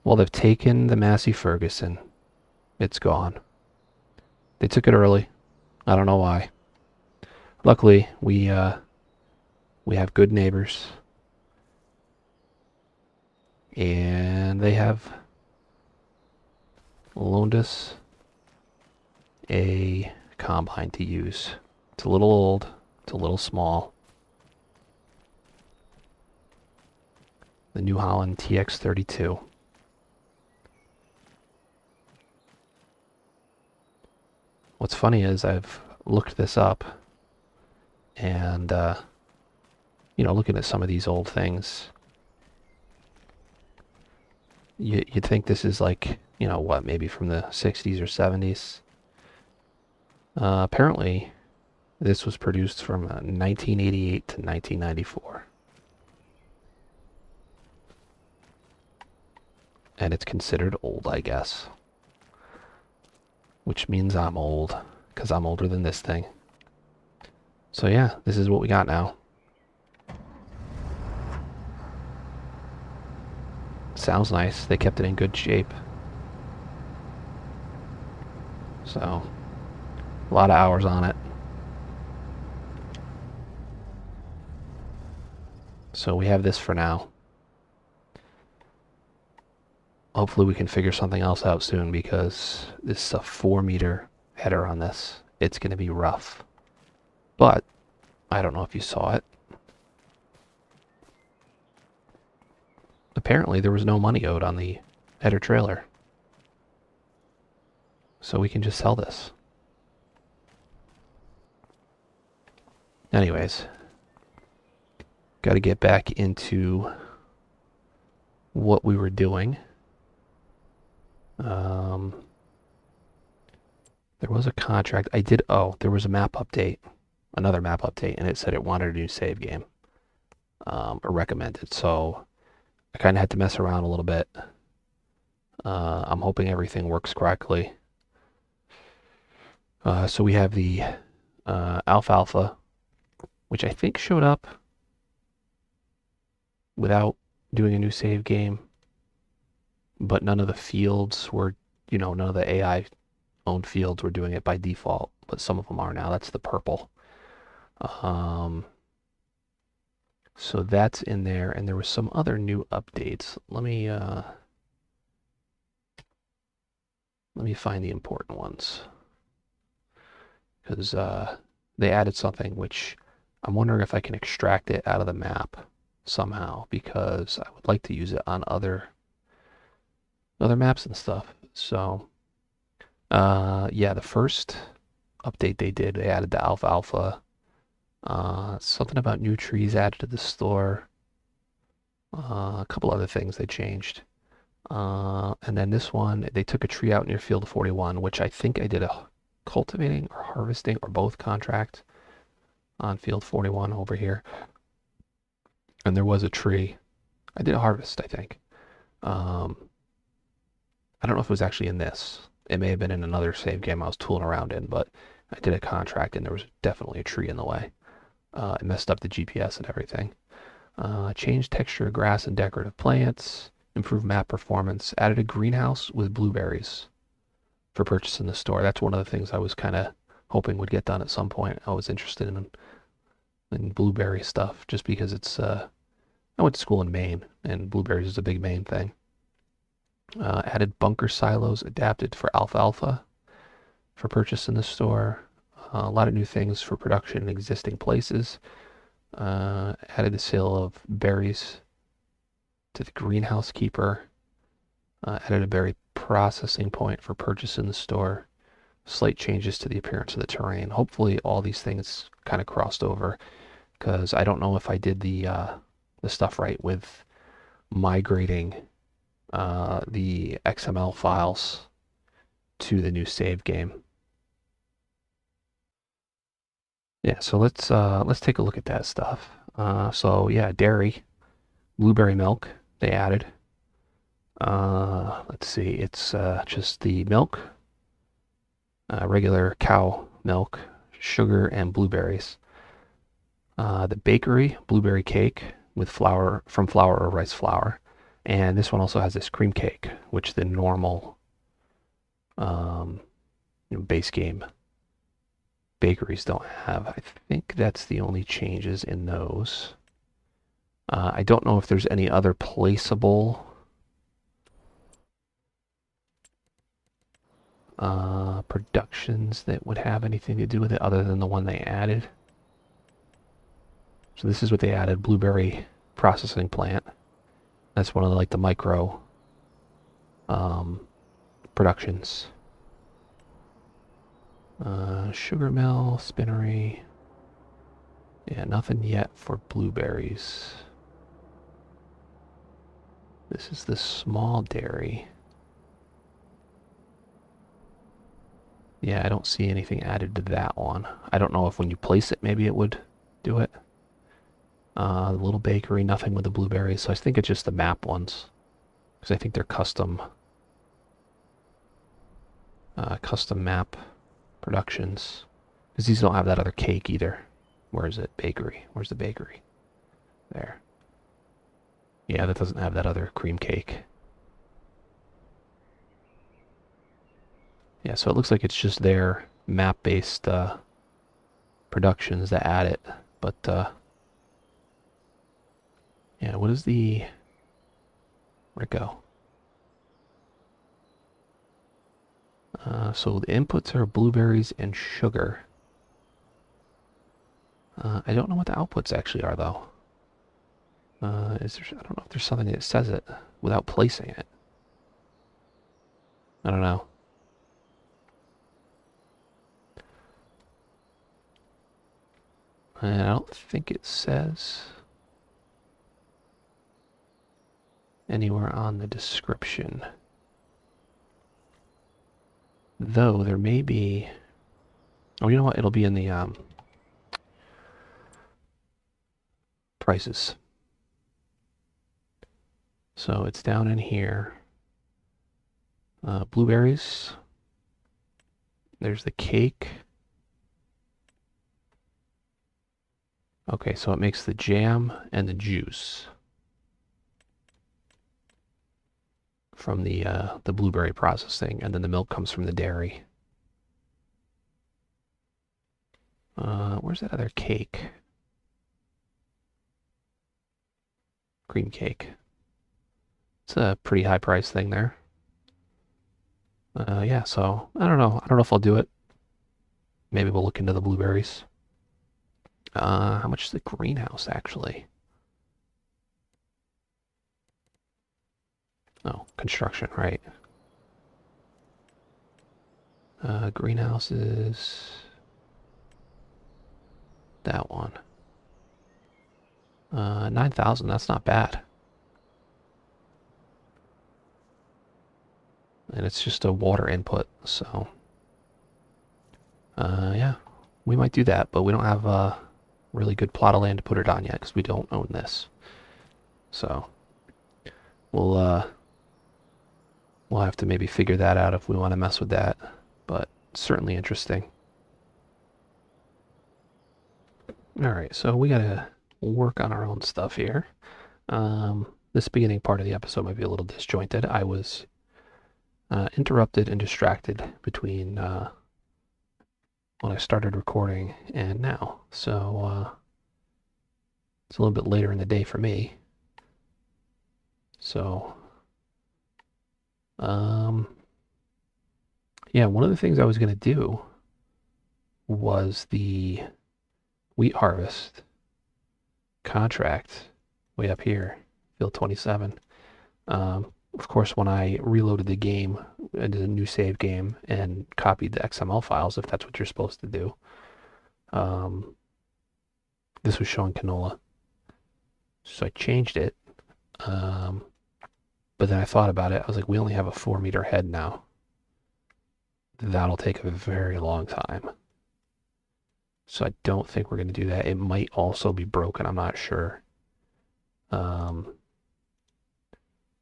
Well, they've taken the Massey Ferguson. It's gone. They took it early. I don't know why. Luckily, we have good neighbors, and they have loaned us a combine to use. It's a little old. It's a little small. The New Holland TX32. What's funny is I've looked this up, and looking at some of these old things, you'd think this is like, what, maybe from the 60s or 70s. Apparently, this was produced from 1988 to 1994. And it's considered old, I guess. Which means I'm old, because I'm older than this thing. So yeah, this is what we got now. Sounds nice. They kept it in good shape. So, a lot of hours on it. So we have this for now. Hopefully we can figure something else out soon, because this is a 4-meter header on this. It's going to be rough. But, I don't know if you saw it. Apparently there was no money owed on the header trailer. So we can just sell this. Anyways, got to get back into what we were doing. There was a contract. There was a map update, another map update, and it said it wanted a new save game, or recommended. So I kind of had to mess around a little bit. I'm hoping everything works correctly. So we have the alfalfa, which I think showed up without doing a new save game, but none of the fields were, none of the AI owned fields were doing it by default, but some of them are now. That's the purple. So that's in there, and there was some other new updates. Let me find the important ones, because they added something which I'm wondering if I can extract it out of the map somehow, because I would like to use it on other maps and stuff. So yeah, the first update they did, they added the alfalfa. Something about new trees added to the store. A couple other things they changed. And then this one, they took a tree out near field 41, which I think I did a cultivating or harvesting or both contract on field 41 over here. And there was a tree. I did a harvest, I think. I don't know if it was actually in this. It may have been in another save game I was tooling around in, but I did a contract and there was definitely a tree in the way. It messed up the GPS and everything. Changed texture of grass and decorative plants. Improved map performance. Added a greenhouse with blueberries for purchase in the store. That's one of the things I was kind of hoping would get done at some point. I was interested in blueberry stuff just because it's I went to school in Maine, and blueberries is a big Maine thing. Added bunker silos adapted for alfalfa for purchase in the store. A lot of new things for production in existing places. Added the sale of berries to the greenhouse keeper. Added a berry processing point for purchase in the store. Slight changes to the appearance of the terrain. Hopefully all these things kind of crossed over, because I don't know if I did the stuff right with migrating the XML files to the new save game. Yeah, so let's take a look at that stuff. So yeah, dairy, blueberry milk they added. Let's see, it's just the milk, regular cow milk, sugar, and blueberries. The bakery, blueberry cake with flour or rice flour, And this one also has this cream cake, which the normal base game bakeries don't have. I think that's the only changes in those. I don't know if there's any other placeable productions that would have anything to do with it other than the one they added. So this is what they added, blueberry processing plant. That's one of the micro productions. Sugar mill, spinnery. Yeah, nothing yet for blueberries. This is the small dairy. Yeah, I don't see anything added to that one. I don't know if when you place it, maybe it would do it. The little bakery, nothing with the blueberries. So I think it's just the map ones. Because I think they're custom map productions. Because these don't have that other cake either. Where is it? Bakery. Where's the bakery? There. Yeah, that doesn't have that other cream cake. Yeah, so it looks like it's just their map-based productions that add it. But, yeah, what is the... Where'd it go? So the inputs are blueberries and sugar. I don't know what the outputs actually are, though. I don't know if there's something that says it without placing it. I don't know. And I don't think it says anywhere on the description. Though there may be... Oh, you know what? It'll be in the prices. So it's down in here. Blueberries. There's the cake. Okay, so it makes the jam and the juice from the blueberry processing, and then the milk comes from the dairy. Where's that other cake? Cream cake. It's a pretty high price thing there. Yeah, so I don't know. I don't know if I'll do it. Maybe we'll look into the blueberries. How much is the greenhouse actually? Oh, construction, right. Greenhouse is that one. 9,000, that's not bad. And it's just a water input, so yeah, we might do that, but we don't have a really good plot of land to put it on yet because we don't own this. So we'll have to maybe figure that out if we want to mess with that, but certainly interesting. All right, so we gotta work on our own stuff here. This beginning part of the episode might be a little disjointed. I was interrupted and distracted between when I started recording and now. So it's a little bit later in the day for me. So yeah, one of the things I was gonna do was the wheat harvest contract way up here, field 27. Of course, when I reloaded the game, I did a new save game and copied the XML files, if that's what you're supposed to do. This was showing canola. So I changed it. But then I thought about it. I was like, we only have a 4-meter head now. That'll take a very long time. So I don't think we're going to do that. It might also be broken. I'm not sure.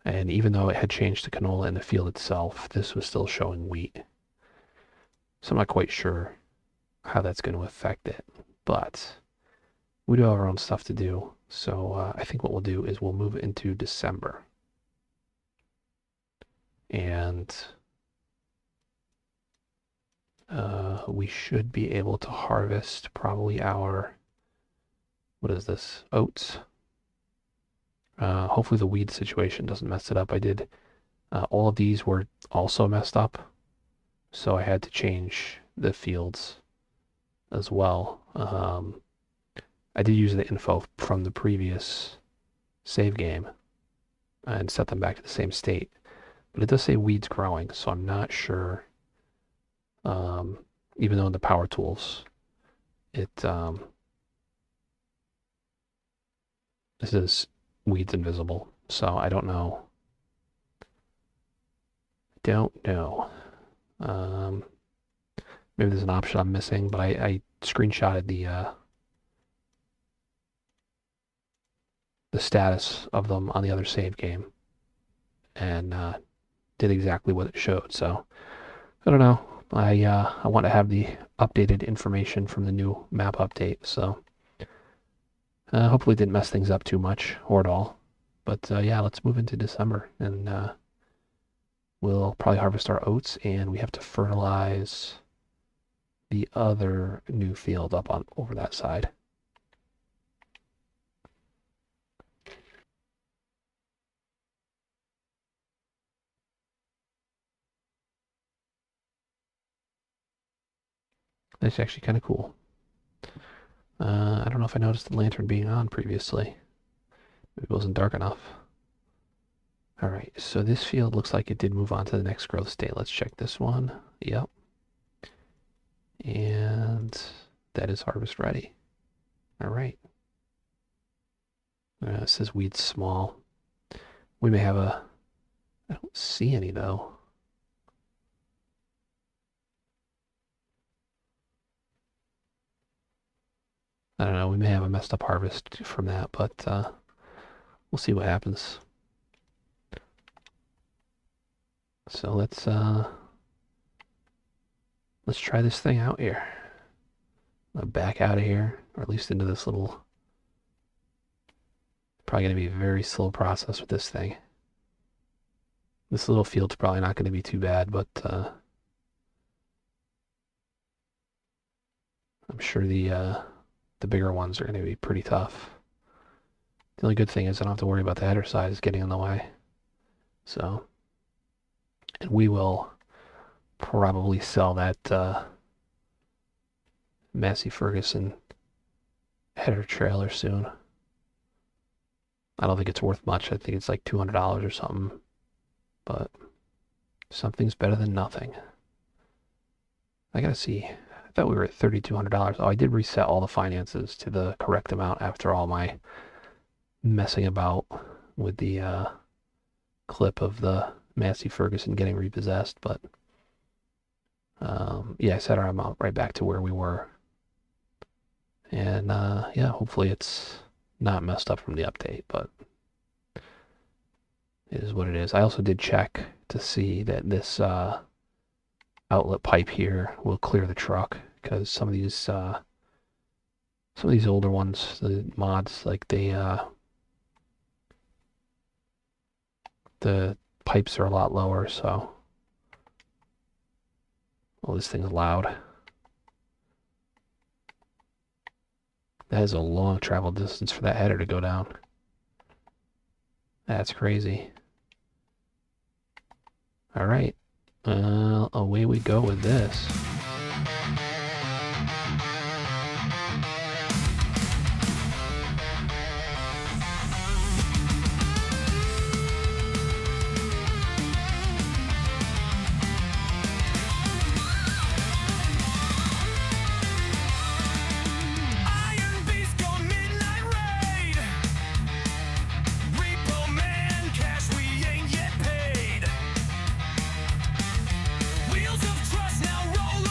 And even though it had changed to canola in the field itself, this was still showing wheat. So I'm not quite sure how that's going to affect it. But we do have our own stuff to do. So I think what we'll do is we'll move into December. And we should be able to harvest probably our, what is this, oats. Hopefully the weed situation doesn't mess it up. I did, all of these were also messed up, so I had to change the fields as well. I did use the info from the previous save game and set them back to the same state, but it does say weeds growing, so I'm not sure. Even though in the power tools, this is weeds invisible, so I don't know. Don't know. Maybe there's an option I'm missing, but I screenshotted the status of them on the other save game and did exactly what it showed. So I don't know. I want to have the updated information from the new map update. So hopefully it didn't mess things up too much or at all. But yeah, let's move into December and we'll probably harvest our oats, and we have to fertilize the other new field up on over that side. That's actually kind of cool. I don't know if I noticed the lantern being on previously. Maybe it wasn't dark enough. All right, so this field looks like it did move on to the next growth state. Let's check this one. Yep. And that is harvest ready. All right. It says weeds small. We may have a, I don't see any though. I don't know, we may have a messed up harvest from that, but we'll see what happens. So let's try this thing out here. I'll back out of here, or at least into this little, probably going to be a very slow process with this thing. This little field's probably not going to be too bad, but I'm sure the bigger ones are going to be pretty tough. The only good thing is I don't have to worry about the header size getting in the way. So, and we will probably sell that Massey Ferguson header trailer soon. I don't think it's worth much. I think it's like $200 or something. But something's better than nothing. I gotta see. I thought we were at $3,200. Oh, I did reset all the finances to the correct amount after all my messing about with the clip of the Massey Ferguson getting repossessed. But yeah, I set our amount right back to where we were. And yeah, hopefully it's not messed up from the update, but it is what it is. I also did check to see that this outlet pipe here will clear the truck, because some of these older ones, the mods, like the pipes are a lot lower. So, oh, this thing's loud. That is a long travel distance for that header to go down. That's crazy. All right, away we go with this. Wheels of trust now roll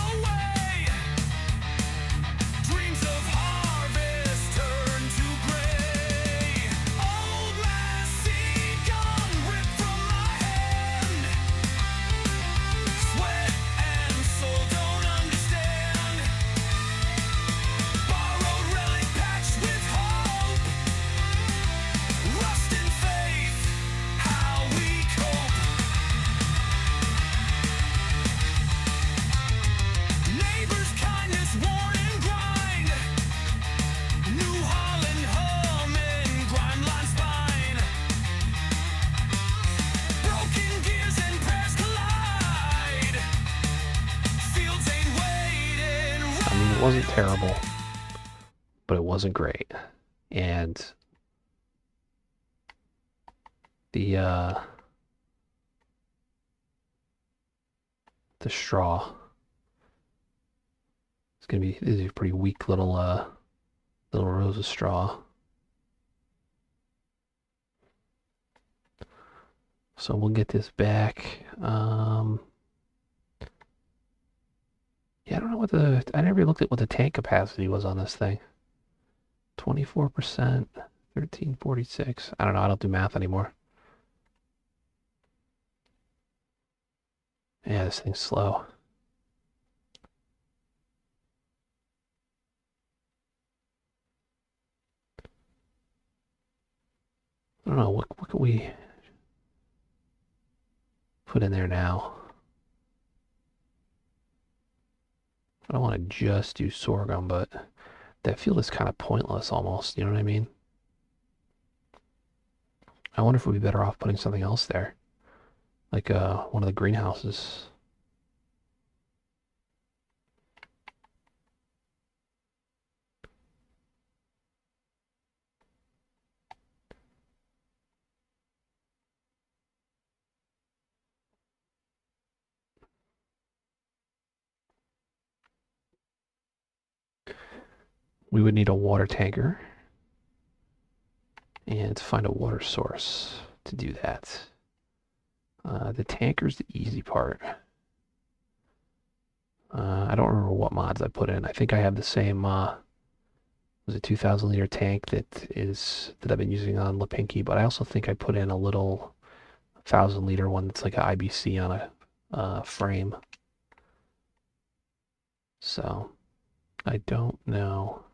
wasn't terrible, but it wasn't great. And the straw is gonna be, these are pretty weak little rows of straw. So we'll get this back. Yeah, I don't know what I never looked at what the tank capacity was on this thing. 24%, 1346. I don't know, I don't do math anymore. Yeah, this thing's slow. I don't know, what can we put in there now? I don't want to just do sorghum, but that field is kind of pointless almost, you know what I mean? I wonder if we'd be better off putting something else there, like one of the greenhouses. We would need a water tanker and to find a water source to do that. The tanker's the easy part. I don't remember what mods I put in. I think I have the same, was a 2,000 liter tank that I've been using on Lipinki, but I also think I put in a little 1,000 liter one that's like an IBC on a frame. So I don't know.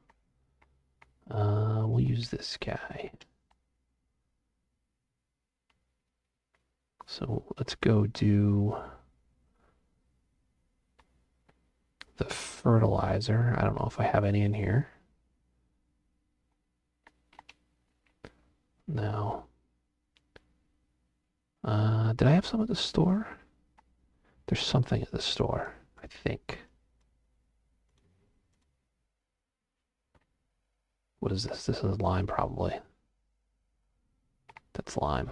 We'll use this guy. So let's go do the fertilizer. I don't know if I have any in here. No. Did I have some at the store? There's something at the store, I think. What is this? This is lime, probably. That's lime.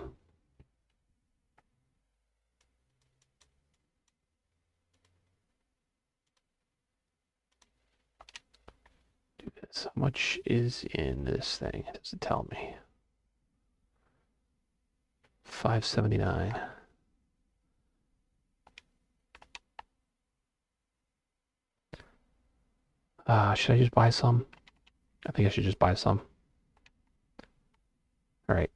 Do this. How much is in this thing? Does it tell me? 579. Should I just buy some? I think I should just buy some. All right.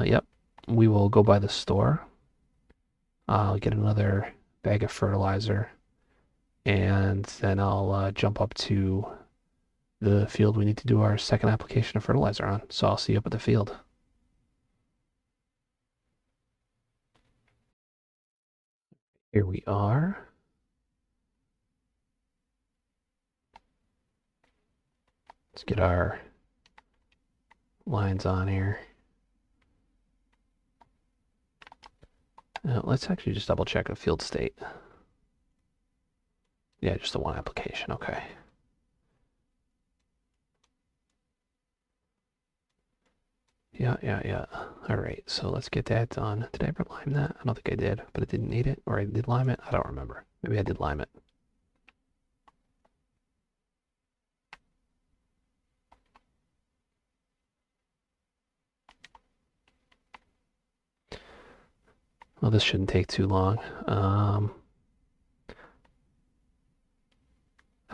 Yep. We will go by the store. I'll get another bag of fertilizer, and then I'll jump up to the field we need to do our second application of fertilizer on. So I'll see you up at the field. Here we are. Let's get our lines on here. Let's actually just double check the field state. Yeah, just the one application, okay. Yeah. All right, so let's get that done. Did I ever lime that? I don't think I did, but I didn't need it, or I did lime it. I don't remember. Maybe I did lime it. Well, this shouldn't take too long. I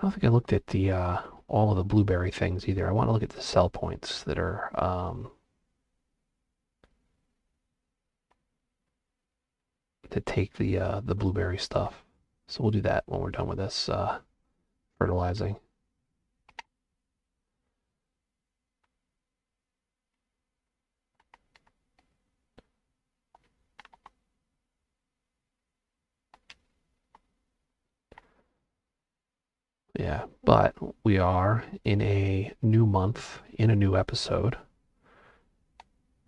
don't think I looked at the all of the blueberry things either. I want to look at the sell points that are that take the blueberry stuff. So we'll do that when we're done with this fertilizing. Yeah, but we are in a new month, in a new episode.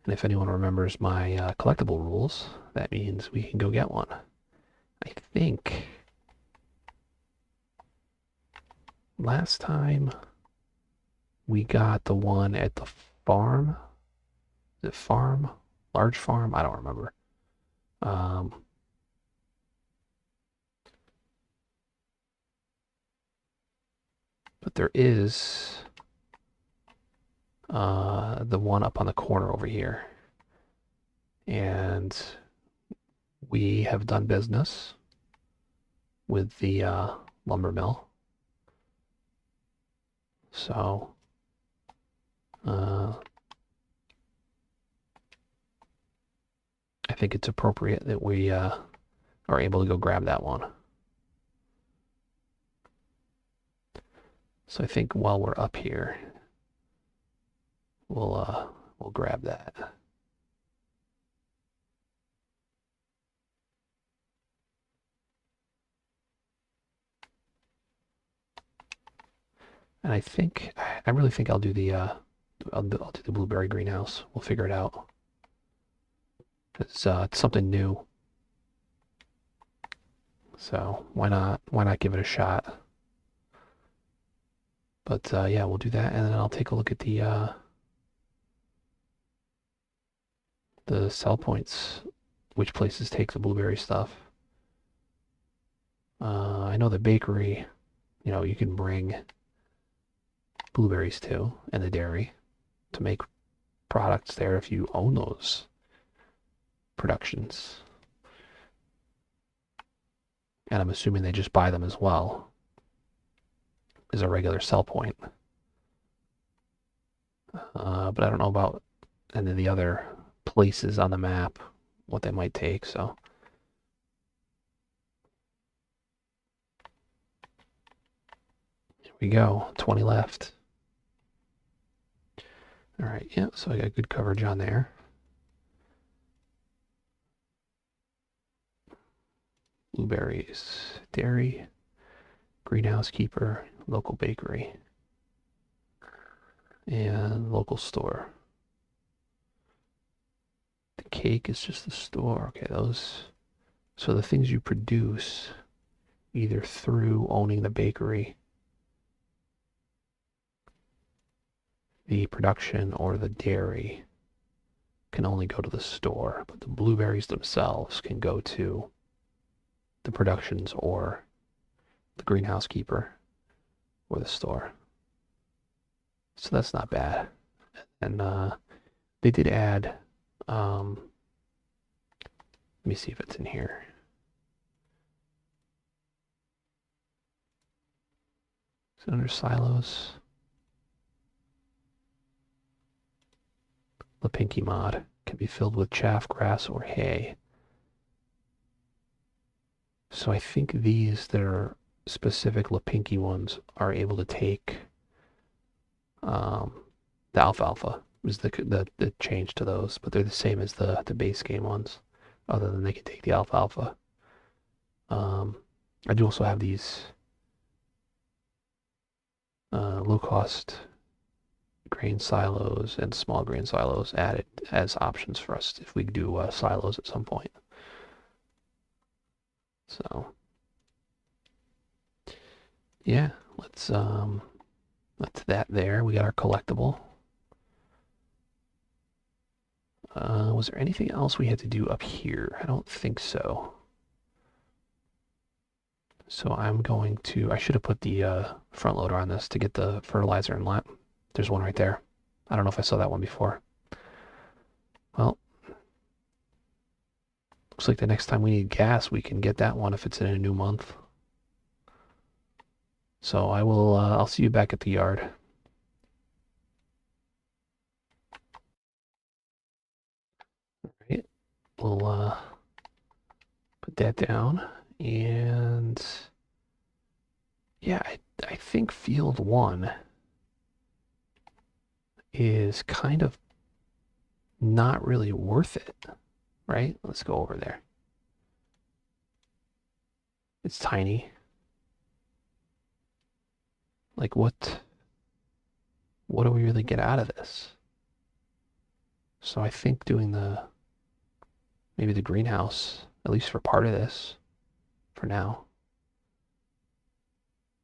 And if anyone remembers my collectible rules, that means we can go get one. I think last time we got the one at the farm. Is it farm? Large farm? I don't remember. Um, but there is the one up on the corner over here. And we have done business with the lumber mill. So I think it's appropriate that we are able to go grab that one. So I think while we're up here, we'll grab that. And I really think I'll do the I'll do the blueberry greenhouse. We'll figure it out. It's something new. So why not give it a shot? But yeah, we'll do that, and then I'll take a look at the sell points, which places take the blueberry stuff. I know the bakery, you can bring blueberries to, and the dairy to make products there if you own those productions. And I'm assuming they just buy them as well as a regular sell point. But I don't know about any of the other places on the map, what they might take, so. Here we go, 20 left. All right, yeah, so I got good coverage on there. Blueberries, dairy, greenhouse keeper, local bakery, and local store. The cake is just the store. Okay, so the things you produce either through owning the bakery, the production, or the dairy can only go to the store, but the blueberries themselves can go to the productions or the greenhouse keeper or the store. So that's not bad. And they did add, let me see if it's in here. Is it under silos? Lipinki mod can be filled with chaff, grass, or hay. So I think these that are specific Lipinki ones are able to take the alfalfa is the change to those, but they're the same as the base game ones, other than they can take the alfalfa. I do also have these low cost grain silos and small grain silos added as options for us if we do silos at some point. So yeah, let's that there. We got our collectible. Was there anything else we had to do up here? I don't think so. So I should have put the front loader on this to get the fertilizer inlet. There's one right there. I don't know if I saw that one before. Well, looks like the next time we need gas, we can get that one if it's in a new month. So I'll see you back at the yard. All right, we'll put that down, and yeah, I think field one is kind of not really worth it, right? Let's go over there. It's tiny. Like what do we really get out of this? So I think doing maybe the greenhouse, at least for part of this, for now,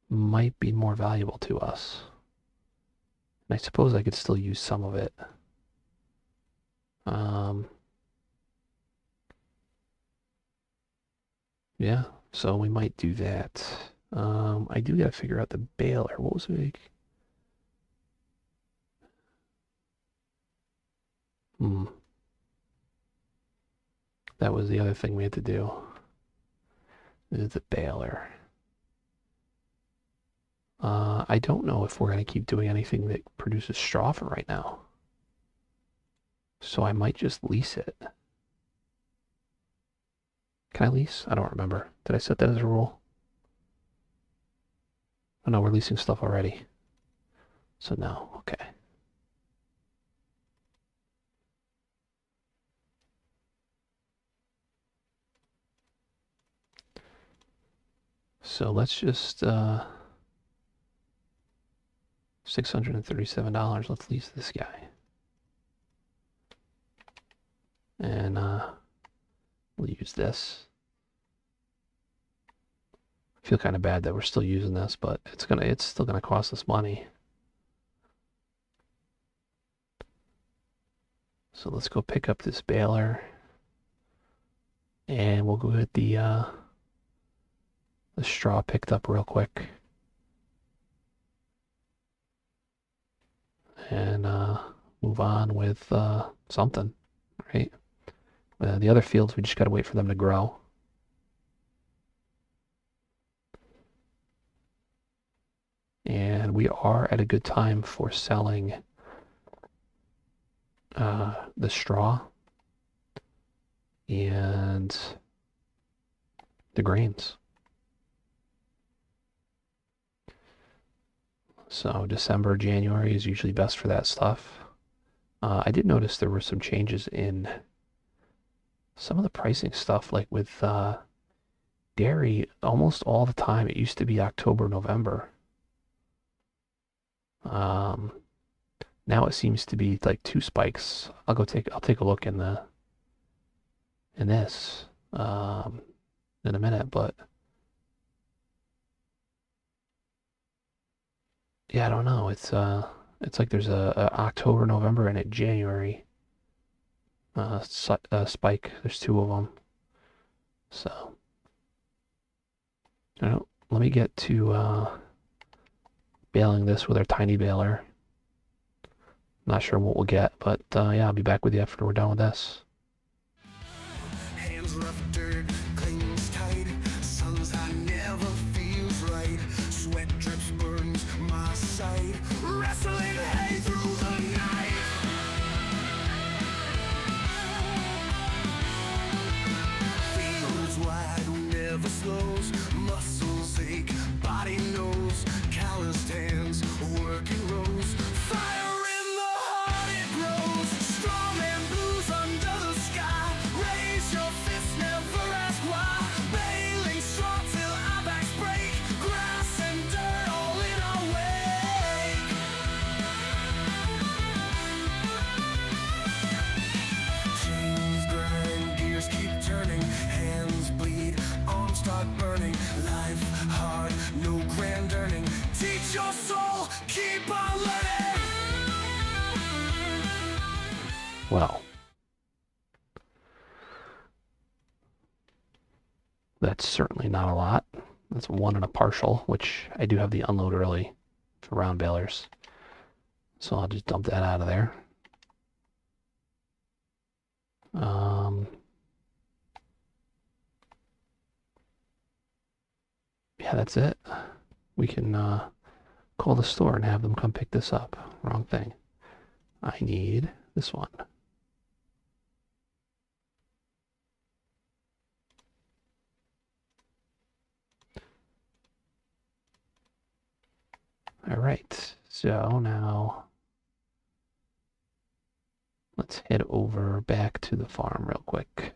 might be more valuable to us. And I suppose I could still use some of it. Yeah, so we might do that. I do gotta figure out the baler. What was it? Hmm. That was the other thing we had to do. Is the baler. I don't know if we're gonna keep doing anything that produces straw for right now. So I might just lease it. Can I lease? I don't remember. Did I set that as a rule? Oh no, we're leasing stuff already. So no, okay. So let's just $637. Let's lease this guy. And we'll use this. I feel kind of bad that we're still using this, but it's still gonna cost us money. So let's go pick up this baler. And we'll go get the straw picked up real quick. And move on with something, right? The other fields, we just gotta wait for them to grow. And we are at a good time for selling the straw and the grains. So December, January is usually best for that stuff. I did notice there were some changes in some of the pricing stuff, like with dairy, almost all the time. It used to be October, November. Now it seems to be like two spikes. I'll take a look in this in a minute, but yeah, I don't know. It's like there's a October, November, and a January spike. There's two of them. So I don't. Let me get to baling this with our tiny baler. Not sure what we'll get, but yeah, I'll be back with you after we're done with this. Hands rough dirt, clings tight. Sunshine never feels right. Sweat drips, burns my sight. Wrestling hay through the night. Fields wide, never slows. Muscles ache, body knows. Calloused hands, working rows. Fire in the heart, it grows. Strong man blues under the sky. Raise your fist, never ask why. Bailing strong till our backs break. Grass and dirt all in our wake. Chains grind, gears keep turning. Hands bleed, arms start burning. Life hard, no grand earning. Teach your soul, keep on learning. Well, that's certainly not a lot. That's one and a partial, which I do have the unload early for round balers. So I'll just dump that out of there. Yeah, that's it. We can call the store and have them come pick this up. Wrong thing. I need this one. All right, so now let's head over back to the farm real quick.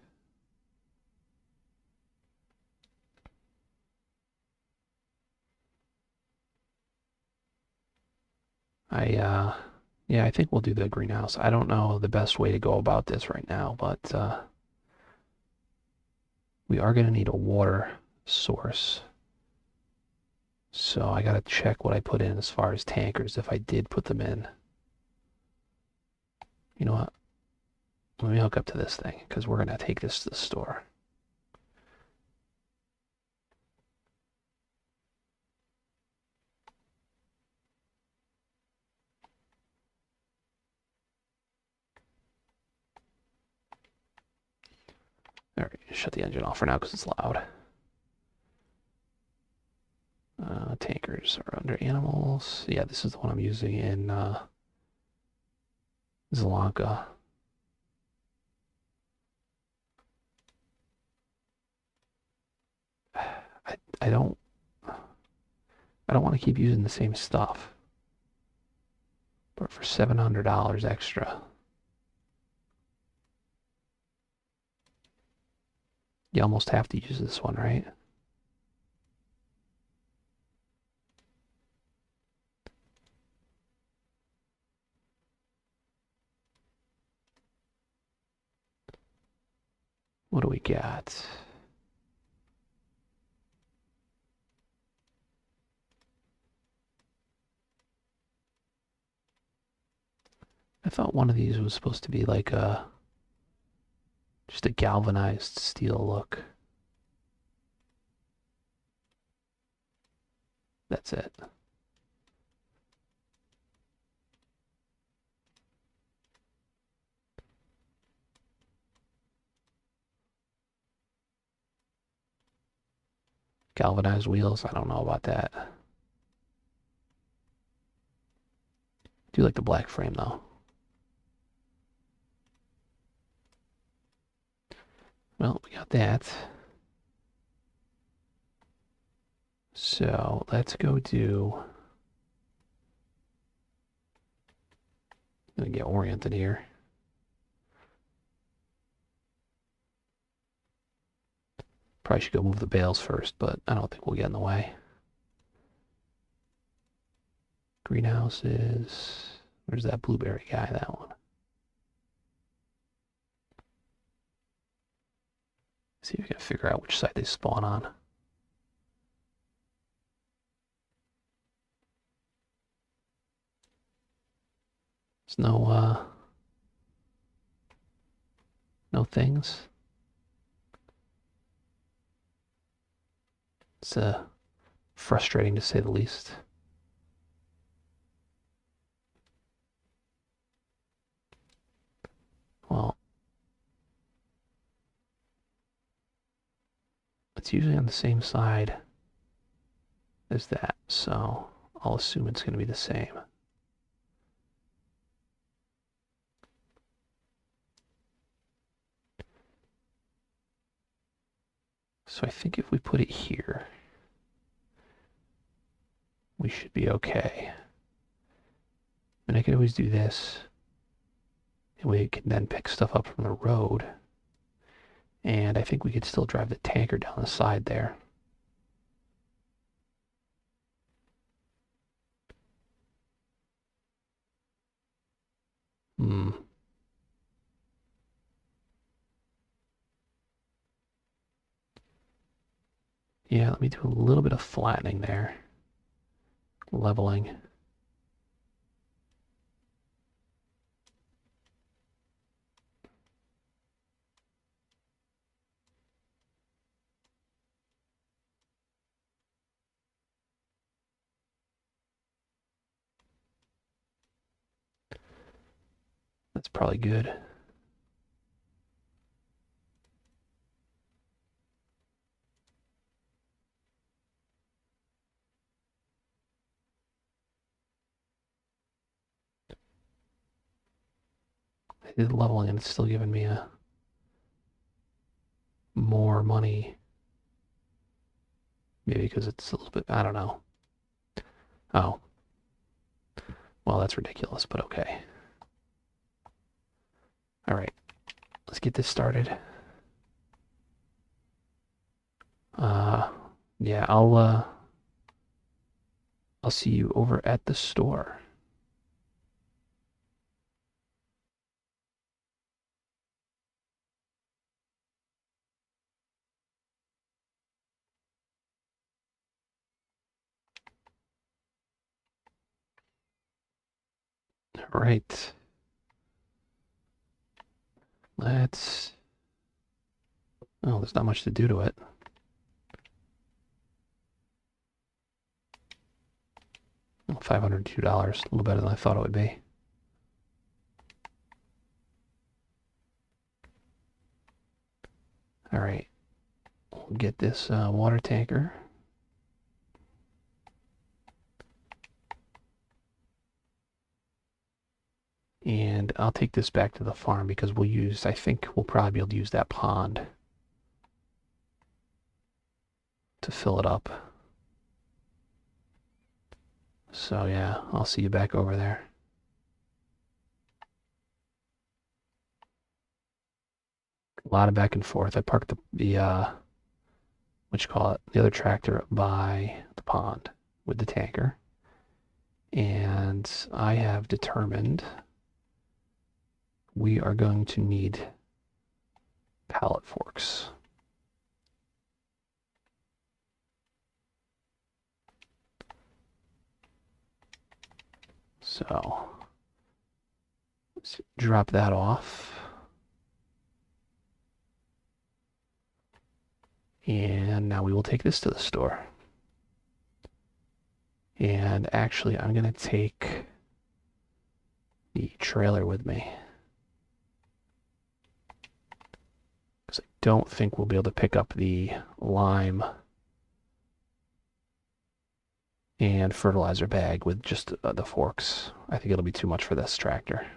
Yeah, I think we'll do the greenhouse. I don't know the best way to go about this right now, but we are going to need a water source. So I gotta check what I put in as far as tankers, if I did put them in. You know what? Let me hook up to this thing, because we're gonna take this to the store. Alright, shut the engine off for now because it's loud. Tankers are under animals. Yeah, this is the one I'm using in Sri. I don't want to keep using the same stuff. But for $700 extra, you almost have to use this one, right? What do we got? I thought one of these was supposed to be like just a galvanized steel look. That's it. Galvanized wheels, I don't know about that. I do like the black frame though. Well, we got that. So let's go do. I'm gonna get oriented here. Probably should go move the bales first, but I don't think we'll get in the way. Greenhouses. Where's that blueberry guy? That one. See if we can figure out which side they spawn on. There's no things. It's frustrating to say the least. Well, it's usually on the same side as that, so I'll assume it's going to be the same. So I think if we put it here, we should be okay. And I could always do this, and we can then pick stuff up from the road. And I think we could still drive the tanker down the side there. Hmm. Yeah, let me do a little bit of flattening there. Leveling. That's probably good. I did leveling and it's still giving me a more money. Maybe because it's a little bit, I don't know. Oh, well, that's ridiculous, but okay. All right, let's get this started. Uh, yeah, I'll see you over at the store. All right. Let's... Oh, there's not much to do to it. $502, a little better than I thought it would be. All right, we'll get this water tanker. And I'll take this back to the farm because I think we'll probably be able to use that pond to fill it up. So yeah, I'll see you back over there. A lot of back and forth. I parked the the other tractor by the pond with the tanker. And I have determined we are going to need pallet forks. So let's drop that off. And now we will take this to the store. And actually, I'm going to take the trailer with me, because I don't think we'll be able to pick up the lime and fertilizer bag with just the forks. I think it'll be too much for this tractor.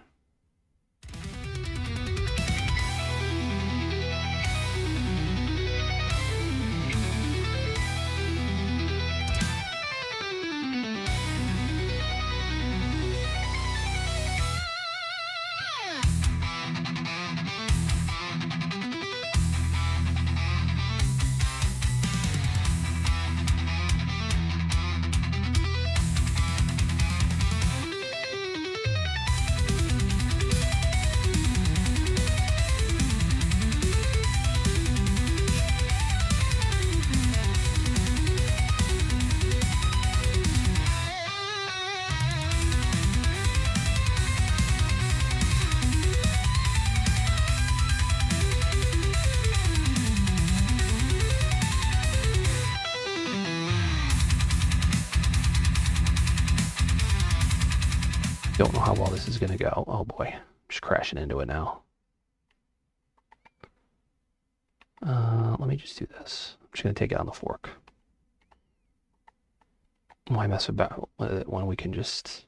Don't know how well this is going to go. Oh boy, I'm just crashing into it now. Let me just do this. I'm just going to take it on the fork. Why mess about with it when we can just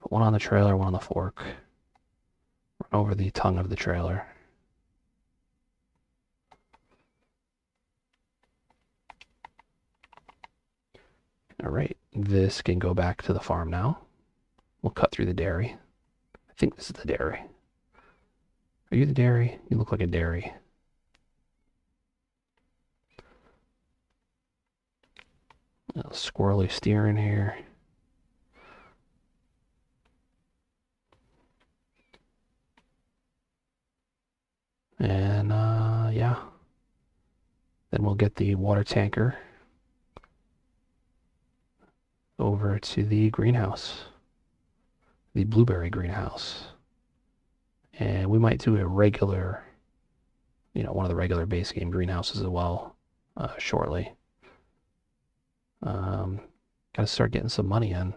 put one on the trailer, one on the fork, run over the tongue of the trailer. All right, this can go back to the farm now. We'll cut through the dairy. I think this is the dairy. Are you the dairy? You look like a dairy. A little squirrely steering here. And yeah. Then we'll get the water tanker over to the greenhouse. The blueberry greenhouse. And we might do a regular, one of the regular base game greenhouses as well shortly. Gotta start getting some money in.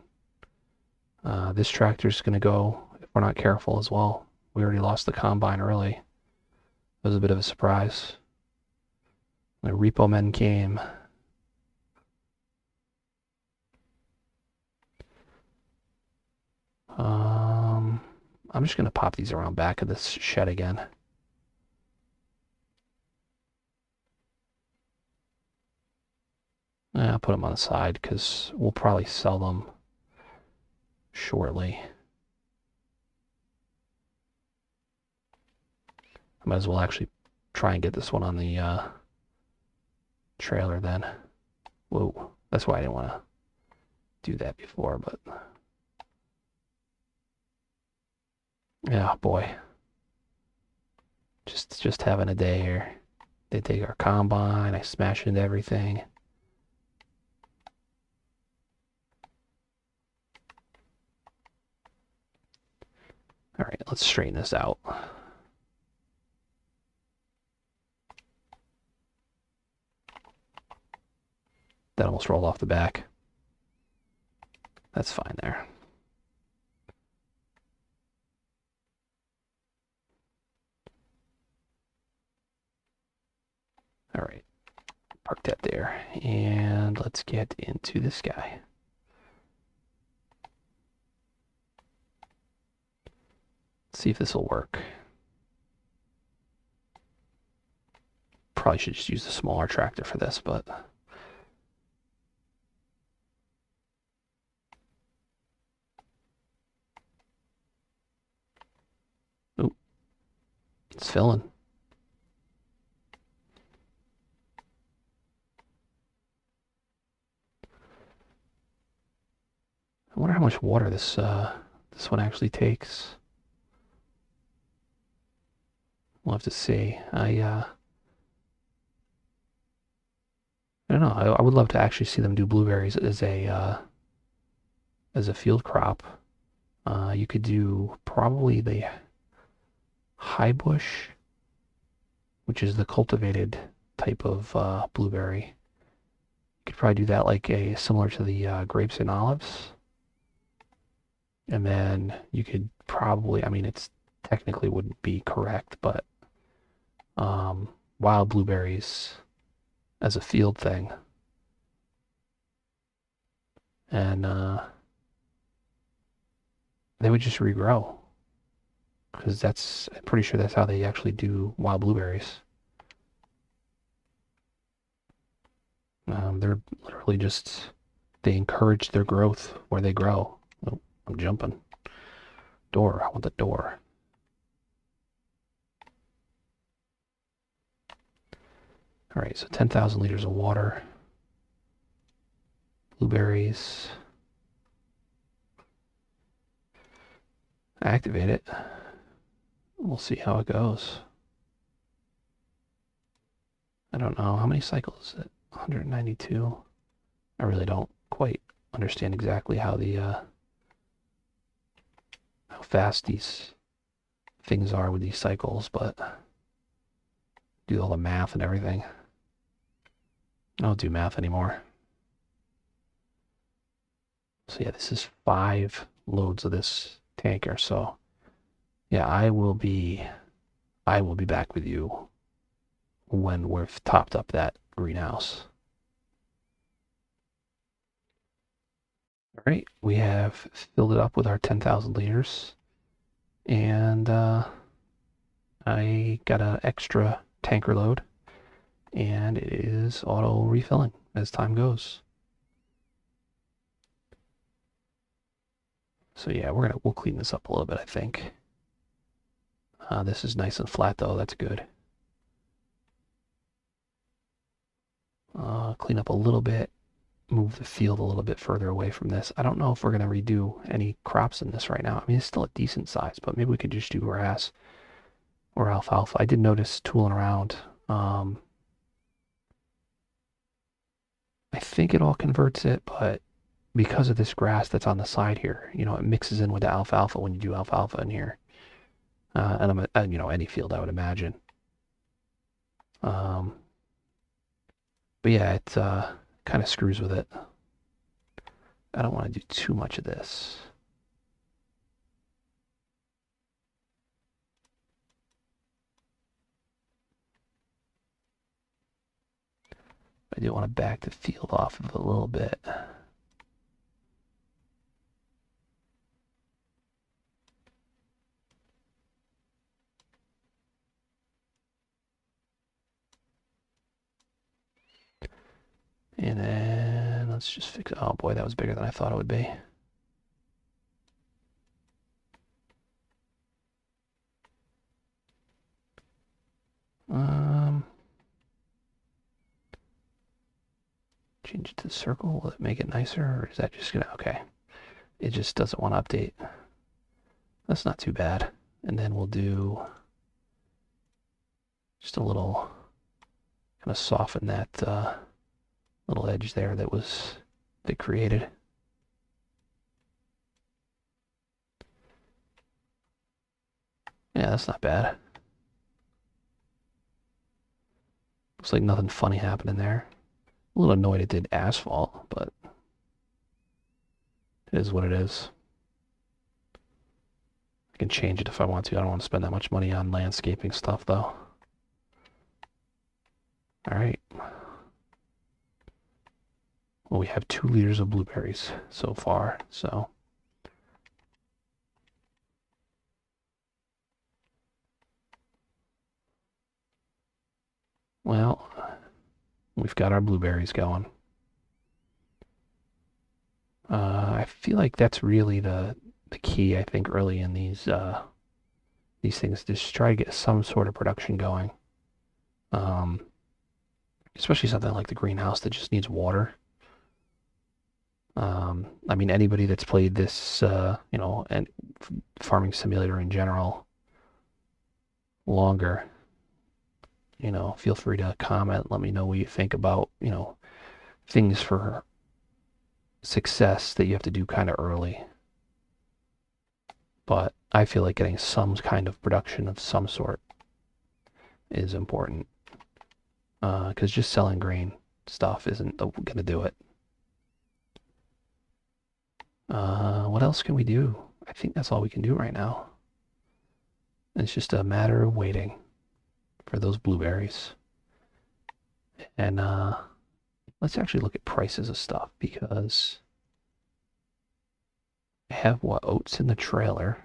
This tractor's gonna go if we're not careful as well. We already lost the combine early. It was a bit of a surprise. The repo men came. I'm just gonna pop these around back of this shed again. I'll put them on the side because we'll probably sell them shortly. I might as well actually try and get this one on the trailer then. Whoa, that's why I didn't want to do that before, but yeah, boy. Just having a day here. They take our combine, I smash into everything. All right, let's straighten this out. That almost rolled off the back. That's fine there. All right, park that there. And let's get into this guy. Let's see if this will work. Probably should just use the smaller tractor for this, but oop, it's filling. I wonder how much water this one actually takes. We'll have to see. I don't know. I would love to actually see them do blueberries as a field crop. You could do probably the high bush, which is the cultivated type of blueberry. You could probably do that like a similar to the grapes and olives. And then you could probably, I mean, it's technically wouldn't be correct, but wild blueberries as a field thing. And they would just regrow. Because I'm pretty sure that's how they actually do wild blueberries. They're literally just, they encourage their growth where they grow. Oh, I'm jumping. Door, I want the door. All right, so 10,000 liters of water. Blueberries. Activate it. We'll see how it goes. I don't know. How many cycles is it? 192. I really don't quite understand exactly how how fast these things are with these cycles, but do all the math and everything. I don't do math anymore. So yeah, this is 5 loads of this tanker. So yeah, I will be back with you when we've topped up that greenhouse. All right, we have filled it up with our 10,000 liters, and I got an extra tanker load, and it is auto refilling as time goes. So yeah, we'll clean this up a little bit, I think. This is nice and flat though, that's good. Clean up a little bit, move the field a little bit further away from this. I don't know if we're going to redo any crops in this right now. I mean, it's still a decent size, but maybe we could just do grass or alfalfa. I did notice tooling around. I think it all converts it, but because of this grass that's on the side here, you know, it mixes in with the alfalfa when you do alfalfa in here. And you know, any field I would imagine. Um, but yeah, it kind of screws with it. I don't want to do too much of this. I do want to back the field off of it a little bit. And then let's just fix it. Oh boy, that was bigger than I thought it would be. Change it to circle. Will it make it nicer, or is that just gonna, okay. It just doesn't want to update. That's not too bad. And then we'll do just a little, kind of soften that little edge there that created. Yeah, that's not bad. Looks like nothing funny happened in there. A little annoyed it did asphalt, but it is what it is. I can change it if I want to. I don't want to spend that much money on landscaping stuff, though. All right. Well, we have 2 liters of blueberries so far, so. Well, we've got our blueberries going. I feel like that's really the key, I think, early in these things. Just try to get some sort of production going. Um, Especially something like the greenhouse that just needs water. I mean, anybody that's played this, and farming simulator in general longer, feel free to comment. Let me know what you think about, things for success that you have to do kind of early. But I feel like getting some kind of production of some sort is important. Because just selling grain stuff isn't going to do it. What else can we do? I think that's all we can do right now. It's just a matter of waiting for those blueberries. And let's actually look at prices of stuff because I have what oats in the trailer.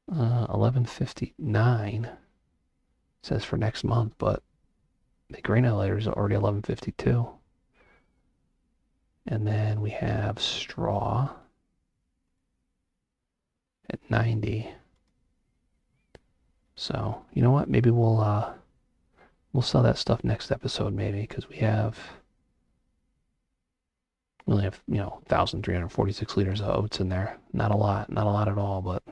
11.59 says for next month, but the grain elevator is already 11.52. And then we have straw at 90. So, you know what? Maybe we'll sell that stuff next episode maybe because we only have, 1,346 liters of oats in there. Not a lot at all, but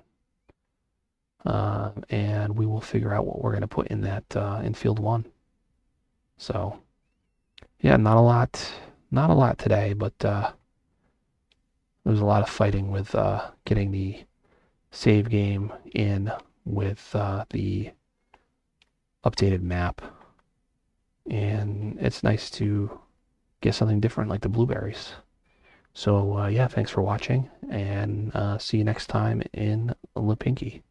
and we will figure out what we're going to put in that in field 1. So, yeah, not a lot today, but there was a lot of fighting with getting the save game in with the updated map. And it's nice to get something different like the blueberries. So, yeah, thanks for watching, and see you next time in Lipinki.